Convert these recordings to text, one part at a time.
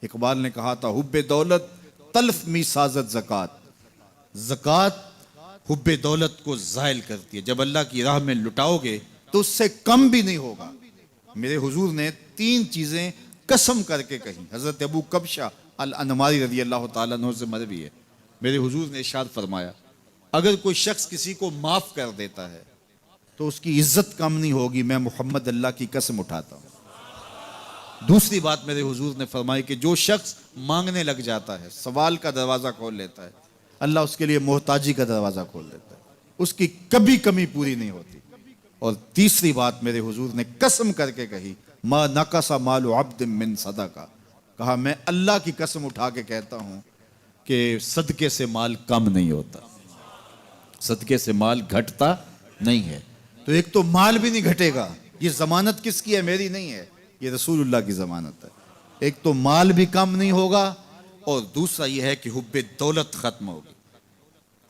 اقبال نے کہا تھا حب دولت تلف می سازت زکات، زکات حب دولت کو زائل کرتی ہے، جب اللہ کی راہ میں لٹاؤ گے تو اس سے کم بھی نہیں ہوگا۔ میرے حضور نے 3 چیزیں قسم کر کے کہیں، حضرت ابو کبشہ الانماری رضی اللہ تعالیٰ عنہ سے مروی ہے۔ میرے حضور نے ارشاد فرمایا اگر کوئی شخص کسی کو معاف کر دیتا ہے تو اس کی عزت کم نہیں ہوگی، میں محمد اللہ کی قسم اٹھاتا ہوں۔ دوسری بات میرے حضور نے فرمائی کہ جو شخص مانگنے لگ جاتا ہے، سوال کا دروازہ کھول لیتا ہے، اللہ اس کے لیے محتاجی کا دروازہ کھول دیتا ہے، اس کی کبھی کمی پوری نہیں ہوتی۔ اور تیسری بات میرے حضور نے قسم کر کے کہی ما نقص مال عبد من صدقہ، کہا میں اللہ کی قسم اٹھا کے کہتا ہوں کہ صدقے سے مال کم نہیں ہوتا، صدقے سے مال گھٹتا نہیں ہے۔ تو ایک تو مال بھی نہیں گھٹے گا، یہ ضمانت کس کی ہے؟ میری نہیں ہے، یہ رسول اللہ کی ضمانت ہے۔ ایک تو مال بھی کم نہیں ہوگا، اور دوسرا یہ ہے کہ حب دولت ختم ہوگی۔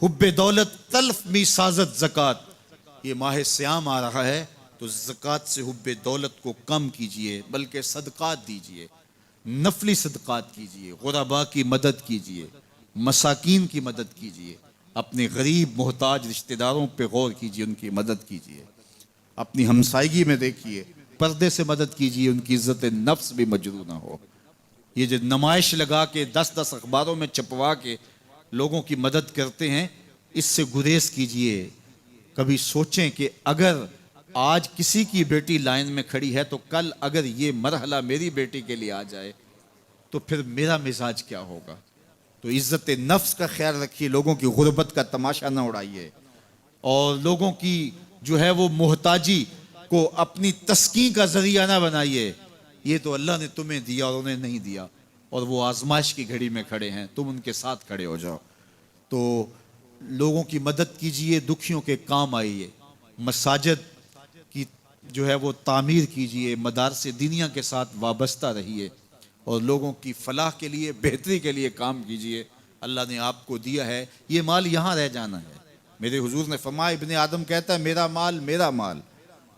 حب دولت تلف می سازت زکات، یہ ماہ سیام آ رہا ہے تو زکات سے حب دولت کو کم کیجئے، بلکہ صدقات دیجئے، نفلی صدقات کیجئے، غرباء کی مدد کیجئے، مساکین کی مدد کیجئے، اپنے غریب محتاج رشتہ داروں پہ غور کیجئے، ان کی مدد کیجئے، اپنی ہمسائیگی میں دیکھیے، پردے سے مدد کیجئے، ان کی عزت نفس بھی مجروح نہ ہو۔ یہ جو نمائش لگا کے 10 اخباروں میں چھپوا کے لوگوں کی مدد کرتے ہیں، اس سے گریز کیجئے۔ کبھی سوچیں کہ اگر آج کسی کی بیٹی لائن میں کھڑی ہے تو کل اگر یہ مرحلہ میری بیٹی کے لیے آ جائے تو پھر میرا مزاج کیا ہوگا؟ تو عزت نفس کا خیال رکھیے، لوگوں کی غربت کا تماشا نہ اڑائیے، اور لوگوں کی جو ہے وہ محتاجی کو اپنی تسکین کا ذریعہ نہ بنائیے۔ یہ تو اللہ نے تمہیں دیا اور انہیں نہیں دیا، اور وہ آزمائش کی گھڑی میں کھڑے ہیں، تم ان کے ساتھ کھڑے ہو جاؤ۔ تو لوگوں کی مدد کیجئے، دکھیوں کے کام آئیے، مساجد کی جو ہے وہ تعمیر کیجئے، مدارس دینیا کے ساتھ وابستہ رہیے، اور لوگوں کی فلاح کے لیے، بہتری کے لیے کام کیجئے۔ اللہ نے آپ کو دیا ہے، یہ مال یہاں رہ جانا ہے۔ میرے حضور نے فرمایا ابن آدم کہتا ہے میرا مال میرا مال،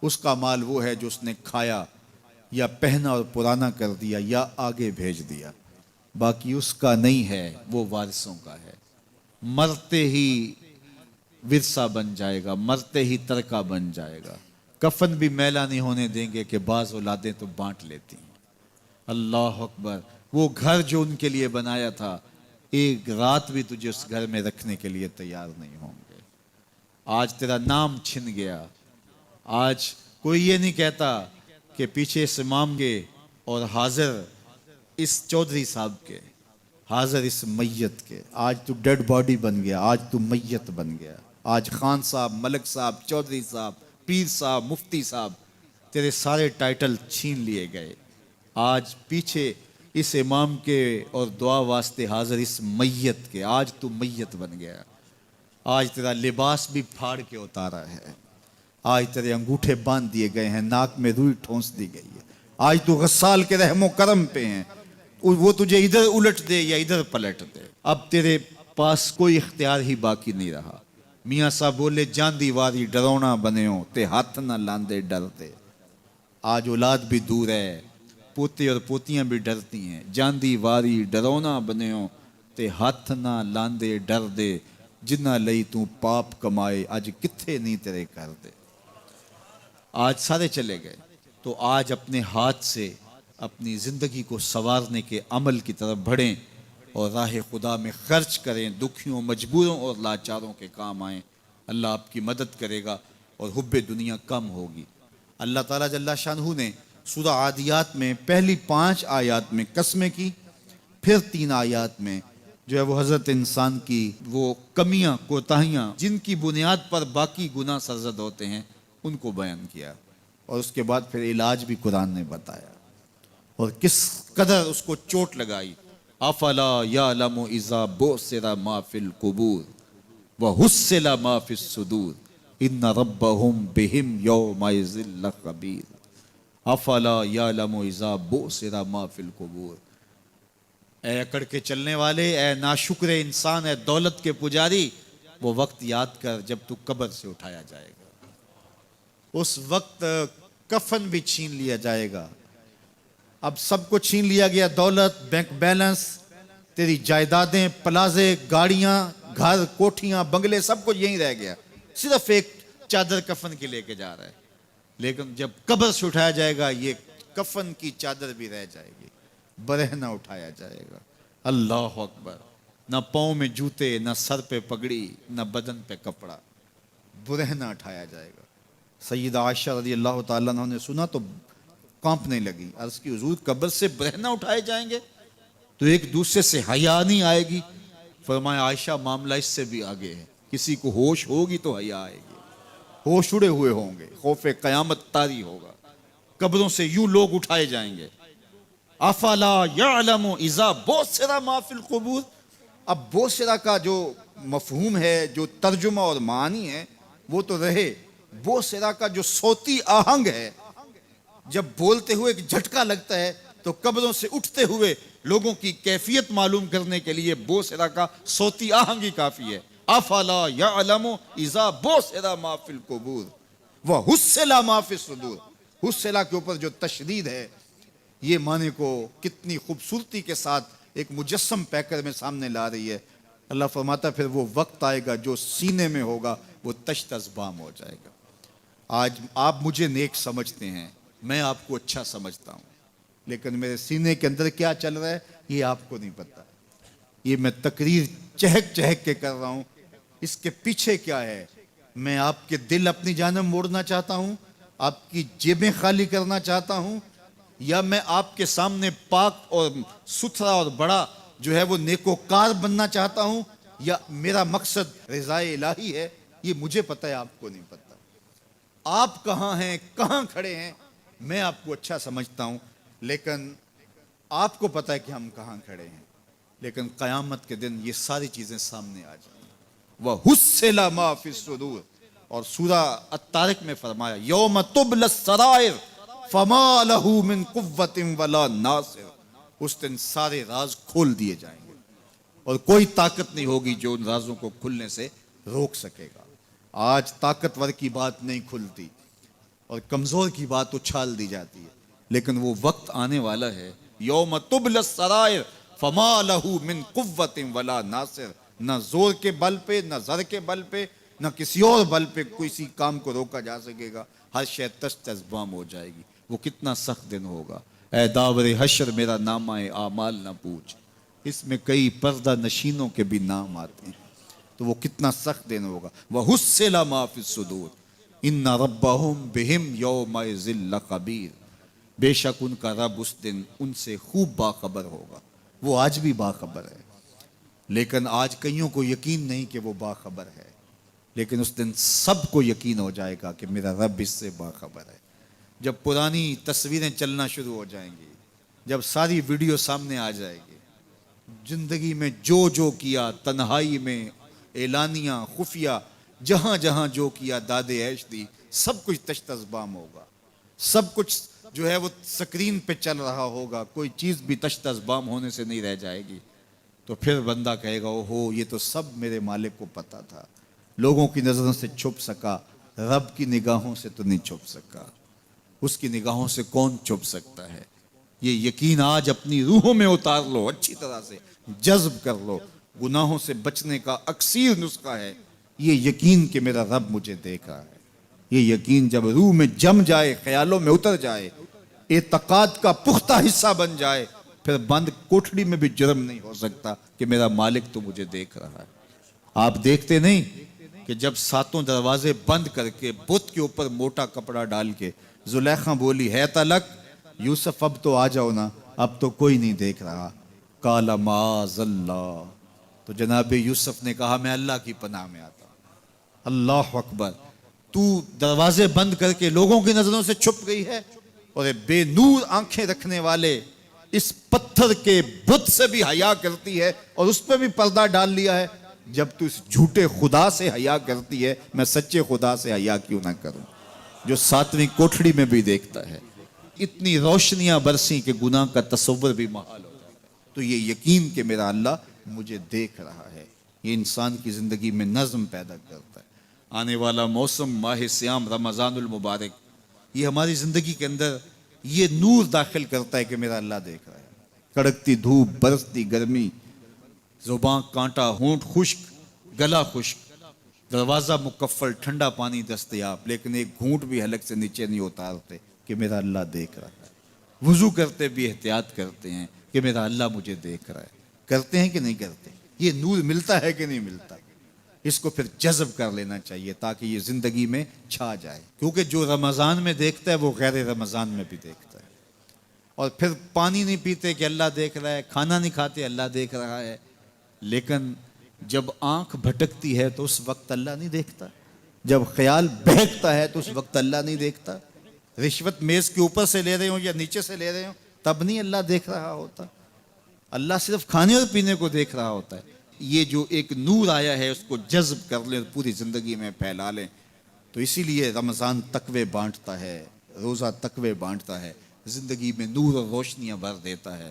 اس کا مال وہ ہے جو اس نے کھایا یا پہنا اور پرانا کر دیا یا آگے بھیج دیا، باقی اس کا نہیں ہے، وہ وارثوں کا ہے۔ مرتے ہی ورثہ بن جائے گا، مرتے ہی ترکہ بن جائے گا، کفن بھی میلا نہیں ہونے دیں گے کہ بعض اولادیں تو بانٹ لیتی ہیں۔ اللہ اکبر، وہ گھر جو ان کے لیے بنایا تھا، ایک رات بھی تجھے اس گھر میں رکھنے کے لیے تیار نہیں ہوں گے۔ آج تیرا نام چھن گیا، آج کوئی یہ نہیں کہتا کہ پیچھے اس امام کے اور حاضر اس چودھری صاحب کے، حاضر اس میت کے۔ آج تو ڈیڈ باڈی بن گیا، آج تو میت بن گیا۔ آج خان صاحب، ملک صاحب، چودھری صاحب، پیر صاحب، مفتی صاحب، تیرے سارے ٹائٹل چھین لیے گئے۔ آج پیچھے اس امام کے اور دعا واسطے حاضر اس میت کے، آج تو میت بن گیا۔ آج تیرا لباس بھی پھاڑ کے اتارا ہے، آج تیرے انگوٹھے باندھ دیے گئے ہیں، ناک میں روئی ٹھونس دی گئی ہے۔ آج تو غسال کے رحم و کرم پہ ہیں، وہ تجھے ادھر الٹ دے یا ادھر پلٹ دے، اب تیرے پاس کوئی اختیار ہی باقی نہیں رہا۔ میاں صاحب بولے جان دیواری ڈرونا بنےوں تے ہاتھ نہ لاندے ڈرتے۔ آج اولاد بھی دور ہے، پوتے اور پوتیاں بھی ڈرتی ہیں، جان دیواری ڈرونا بنےوں تے ہاتھ نہ لاندے ڈر دے، جنہ لئی تو پاپ کمائے اج کتھے نہیں تیرے کر دے۔ آج سارے چلے گئے، تو آج اپنے ہاتھ سے اپنی زندگی کو سنوارنے کے عمل کی طرف بڑھیں اور راہ خدا میں خرچ کریں، دکھیوں، مجبوروں اور لاچاروں کے کام آئیں۔ اللہ آپ کی مدد کرے گا اور حب دنیا کم ہوگی۔ اللہ تعالیٰ جل شانہ نے سورہ عادیات میں پہلی 5 آیات میں قسمیں کی، پھر 3 آیات میں جو ہے وہ حضرت انسان کی وہ کمیاں، کوتاہیاں جن کی بنیاد پر باقی گناہ سرزد ہوتے ہیں ان کو بیان کیا، اور اس کے بعد پھر علاج بھی قرآن نے بتایا، اور کس قدر اس کو چوٹ لگائی۔ افلا یعلم اذا بعثر ما فی القبور وحصل ما فی الصدور ان ربهم بهم یومئذ لخبیر۔ افلا یعلم اذا بعثر ما فی القبور، اے اکڑ کے چلنے والے، اے ناشکر انسان، اے دولت کے پجاری، وہ وقت یاد کر جب تو قبر سے اٹھایا جائے گا۔ اس وقت کفن بھی چھین لیا جائے گا، اب سب کو چھین لیا گیا، دولت، بینک بیلنس، تیری جائیدادیں، پلازے، گاڑیاں، گھر، کوٹھیاں، بنگلے، سب کچھ یہیں رہ گیا، صرف ایک چادر کفن کی لے کے جا رہا ہے۔ لیکن جب قبر سے اٹھایا جائے گا یہ کفن کی چادر بھی رہ جائے گی، برہنہ اٹھایا جائے گا۔ اللہ اکبر! نہ پاؤں میں جوتے، نہ سر پہ پگڑی، نہ بدن پہ کپڑا، برہنہ اٹھایا جائے گا۔ سیدہ عائشہ رضی اللہ تعالیٰ عنہ نے سنا تو کانپنے لگی، عرض کی حضور قبر سے برہنہ اٹھائے جائیں گے تو ایک دوسرے سے حیا نہیں آئے گی؟ فرمایا عائشہ معاملہ اس سے بھی آگے ہے، کسی کو ہوش ہوگی تو حیا آئے گی، ہوش اڑے ہوئے ہوں گے، خوف قیامت طاری ہوگا، قبروں سے یوں لوگ اٹھائے جائیں گے۔ افلا یعلم اذا بوسر ما فی القبور، اب بوسرا کا جو مفہوم ہے، جو ترجمہ اور معنی ہے وہ تو رہے، بوسرا کا جو صوتی آہنگ ہے، جب بولتے ہوئے ایک جھٹکا لگتا ہے تو قبروں سے اٹھتے ہوئے لوگوں کی کیفیت معلوم کرنے کے لیے بوسرا کا صوتی آہنگ ہی کافی ہے۔ افلا یعلم اذا بوسر ما فی القبور وحصل ما فی الصدور، حصلہ کے اوپر جو تشدید ہے، یہ معنی کو کتنی خوبصورتی کے ساتھ ایک مجسم پیکر میں سامنے لا رہی ہے۔ اللہ فرماتا پھر وہ وقت آئے گا جو سینے میں ہوگا وہ تشت ازبام ہو جائے گا۔ آج آپ مجھے نیک سمجھتے ہیں، میں آپ کو اچھا سمجھتا ہوں، لیکن میرے سینے کے اندر کیا چل رہا ہے یہ آپ کو نہیں پتا۔ یہ میں تقریر چہک چہک کے کر رہا ہوں، اس کے پیچھے کیا ہے؟ میں آپ کے دل اپنی جانب موڑنا چاہتا ہوں، آپ کی جیبیں خالی کرنا چاہتا ہوں، یا میں آپ کے سامنے پاک اور ستھرا اور بڑا جو ہے وہ نیکوکار بننا چاہتا ہوں، یا میرا مقصد رضائے الہی ہے؟ یہ مجھے پتہ ہے، آپ کو نہیں پتہ۔ آپ کہاں ہیں، کہاں کھڑے ہیں، میں آپ کو اچھا سمجھتا ہوں، لیکن آپ کو پتہ ہے کہ ہم کہاں کھڑے ہیں۔ لیکن قیامت کے دن یہ ساری چیزیں سامنے آ جائیں گی۔ وَحُصِّلَ مَا فِي الصُّدُورِ، اور سورہ الطارق میں فرمایا یوم تبل السرائر فما لہو من قوت ولا ناصر، اس دن سارے راز کھول دیے جائیں گے اور کوئی طاقت نہیں ہوگی جو ان رازوں کو کھلنے سے روک سکے گا۔ آج طاقتور کی بات نہیں کھلتی اور کمزور کی بات اچھال دی جاتی ہے، لیکن وہ وقت آنے والا ہے یوم تبل السرائر فما لہو من قوت ولا ناصر، نہ زور کے بل پہ، نہ زر کے بل پہ، نہ کسی اور بل پہ کسی کام کو روکا جا سکے گا، ہر شے تشت ازبام ہو جائے گی۔ وہ کتنا سخت دن ہوگا، اے داور حشر میرا نامہ اعمال نہ پوچھ، اس میں کئی پردہ نشینوں کے بھی نام آتے ہیں، تو وہ کتنا سخت دن ہوگا۔ وَحُصِّلَ مَا فِي الصُّدُورِ إِنَّ رَبَّهُمْ بِهِمْ يَوْمَئِذٍ لَخَبِيرٌ، بے شک ان کا رب اس دن ان سے خوب باخبر ہوگا۔ وہ آج بھی باخبر ہے، لیکن آج کئیوں کو یقین نہیں کہ وہ باخبر ہے، لیکن اس دن سب کو یقین ہو جائے گا کہ میرا رب اس سے باخبر ہے۔ جب پرانی تصویریں چلنا شروع ہو جائیں گی، جب ساری ویڈیو سامنے آ جائے گی، زندگی میں جو کیا، تنہائی میں، اعلانیہ، خفیہ، جہاں جہاں جو کیا، داد عیش دی، سب کچھ تشت ازبام ہوگا، سب کچھ جو ہے وہ سکرین پہ چل رہا ہوگا، کوئی چیز بھی تشت ازبام ہونے سے نہیں رہ جائے گی۔ تو پھر بندہ کہے گا اوہو یہ تو سب میرے مالک کو پتا تھا، لوگوں کی نظروں سے چھپ سکا، رب کی نگاہوں سے تو نہیں چھپ سکا، اس کی نگاہوں سے کون چھپ سکتا ہے؟ یہ یقین آج اپنی روحوں میں اتار لو، اچھی طرح سے جذب کر لو۔ گناہوں سے بچنے کا اکثیر نسخہ ہے یہ یقین کہ میرا رب مجھے دیکھ رہا ہے۔ یہ یقین جب روح میں جم جائے، خیالوں میں اتر جائے، اعتقاد کا پختہ حصہ بن جائے، پھر بند کوٹھڑی میں بھی جرم نہیں ہو سکتا کہ میرا مالک تو مجھے دیکھ رہا ہے۔ آپ دیکھتے نہیں کہ جب ساتوں دروازے بند کر کے بت کے اوپر موٹا کپڑا ڈال کے زلیخا بولی ہے تلک یوسف اب تو آ جاؤ نا، اب تو کوئی نہیں دیکھ رہا، قال معاذ اللہ، تو جناب یوسف نے کہا میں اللہ کی پناہ میں آتا ہوں۔ اللہ اکبر! تو دروازے بند کر کے لوگوں کی نظروں سے چھپ گئی ہے، اور بے نور آنکھیں رکھنے والے اس پتھر کے بت سے بھی حیا کرتی ہے اور اس پہ بھی پردہ ڈال لیا ہے۔ جب تو اس جھوٹے خدا سے حیا کرتی ہے، میں سچے خدا سے حیا کیوں نہ کروں جو ساتویں کوٹھڑی میں بھی دیکھتا ہے۔ اتنی روشنیاں برسیں کہ گناہ کا تصور بھی محال ہو جاتا ہے۔ تو یہ یقین کہ میرا اللہ مجھے دیکھ رہا ہے، یہ انسان کی زندگی میں نظم پیدا کرتا ہے۔ آنے والا موسم ماہ سیام رمضان المبارک، یہ ہماری زندگی کے اندر یہ نور داخل کرتا ہے کہ میرا اللہ دیکھ رہا ہے. کڑکتی دھوپ، برستی گرمی، زباں کانٹا، ہونٹ خشک، گلا خشک، دروازہ مکفل، ٹھنڈا پانی دستیاب، لیکن ایک گھونٹ بھی حلق سے نیچے نہیں اتارتے کہ میرا اللہ دیکھ رہا ہے. وضو کرتے بھی احتیاط کرتے ہیں کہ میرا اللہ مجھے دیکھ رہا ہے. کرتے ہیں کہ نہیں کرتے؟ یہ نور ملتا ہے کہ نہیں ملتا؟ اس کو پھر جذب کر لینا چاہیے تاکہ یہ زندگی میں چھا جائے. کیونکہ جو رمضان میں دیکھتا ہے وہ غیر رمضان میں بھی دیکھتا ہے. اور پھر پانی نہیں پیتے کہ اللہ دیکھ رہا ہے، کھانا نہیں کھاتے اللہ دیکھ رہا ہے، لیکن جب آنکھ بھٹکتی ہے تو اس وقت اللہ نہیں دیکھتا. جب خیال بہکتا ہے تو اس وقت اللہ نہیں دیکھتا. رشوت میز کے اوپر سے لے رہے ہوں یا نیچے سے لے رہے ہوں تب نہیں اللہ دیکھ رہا ہوتا. اللہ صرف کھانے اور پینے کو دیکھ رہا ہوتا ہے. یہ جو ایک نور آیا ہے اس کو جذب کر لیں، پوری زندگی میں پھیلا لیں. تو اسی لیے رمضان تقوی بانٹتا ہے، روزہ تقوی بانٹتا ہے، زندگی میں نور اور روشنیاں بھر دیتا ہے.